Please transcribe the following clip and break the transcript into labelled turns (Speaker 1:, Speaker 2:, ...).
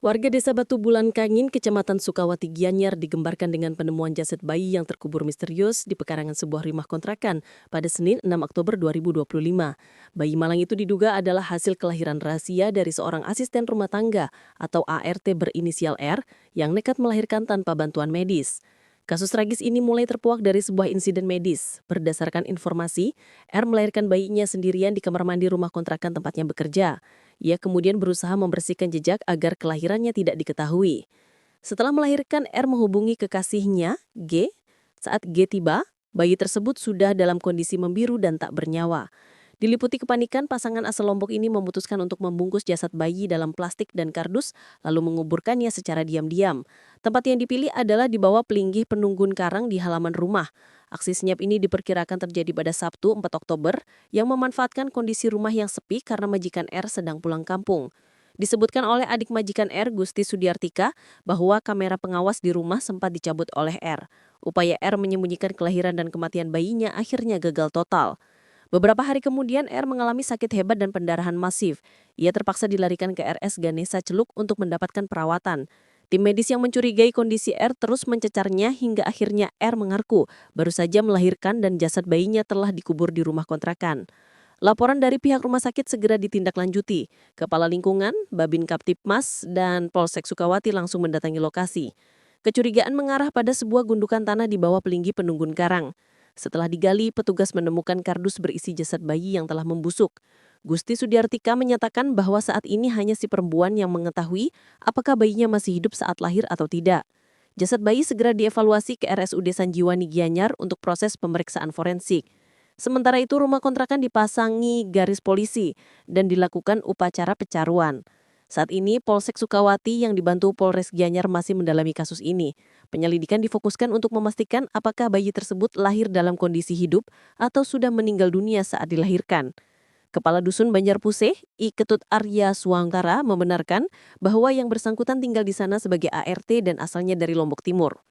Speaker 1: Warga desa Batu Bulan Kangin, Kecamatan Sukawati Gianyar digembarkan dengan penemuan jasad bayi yang terkubur misterius di pekarangan sebuah rumah kontrakan pada Senin 6 Oktober 2025. Bayi malang itu diduga adalah hasil kelahiran rahasia dari seorang asisten rumah tangga atau ART berinisial R yang nekat melahirkan tanpa bantuan medis. Kasus tragis ini mulai terpuak dari sebuah insiden medis. Berdasarkan informasi, R melahirkan bayinya sendirian di kamar mandi rumah kontrakan tempatnya bekerja. Ia kemudian berusaha membersihkan jejak agar kelahirannya tidak diketahui. Setelah melahirkan, R menghubungi kekasihnya, G. Saat G tiba, bayi tersebut sudah dalam kondisi membiru dan tak bernyawa. Diliputi kepanikan, pasangan asal Lombok ini memutuskan untuk membungkus jasad bayi dalam plastik dan kardus, lalu menguburkannya secara diam-diam. Tempat yang dipilih adalah di bawah pelinggih penunggun karang di halaman rumah. Aksi senyap ini diperkirakan terjadi pada Sabtu 4 Oktober, yang memanfaatkan kondisi rumah yang sepi karena majikan R sedang pulang kampung. Disebutkan oleh adik majikan R, Gusti Sudiartika, bahwa kamera pengawas di rumah sempat dicabut oleh R. Upaya R menyembunyikan kelahiran dan kematian bayinya akhirnya gagal total. Beberapa hari kemudian, R mengalami sakit hebat dan pendarahan masif. Ia terpaksa dilarikan ke RS Ganesha Celuk untuk mendapatkan perawatan. Tim medis yang mencurigai kondisi R terus mencecarnya hingga akhirnya R mengaku baru saja melahirkan dan jasad bayinya telah dikubur di rumah kontrakan. Laporan dari pihak rumah sakit segera ditindaklanjuti. Kepala Lingkungan, Babin Kaptipmas, dan Polsek Sukawati langsung mendatangi lokasi. Kecurigaan mengarah pada sebuah gundukan tanah di bawah pelinggi penunggun karang. Setelah digali, petugas menemukan kardus berisi jasad bayi yang telah membusuk. Gusti Sudiartika menyatakan bahwa saat ini hanya si perempuan yang mengetahui apakah bayinya masih hidup saat lahir atau tidak. Jasad bayi segera dievaluasi ke RSUD Sanjiwani Gianyar untuk proses pemeriksaan forensik. Sementara itu rumah kontrakan dipasangi garis polisi dan dilakukan upacara pecaruan. Saat ini Polsek Sukawati yang dibantu Polres Gianyar masih mendalami kasus ini. Penyelidikan difokuskan untuk memastikan apakah bayi tersebut lahir dalam kondisi hidup atau sudah meninggal dunia saat dilahirkan. Kepala Dusun Banjarpuseh, I Ketut Arya Suangkara membenarkan bahwa yang bersangkutan tinggal di sana sebagai ART dan asalnya dari Lombok Timur.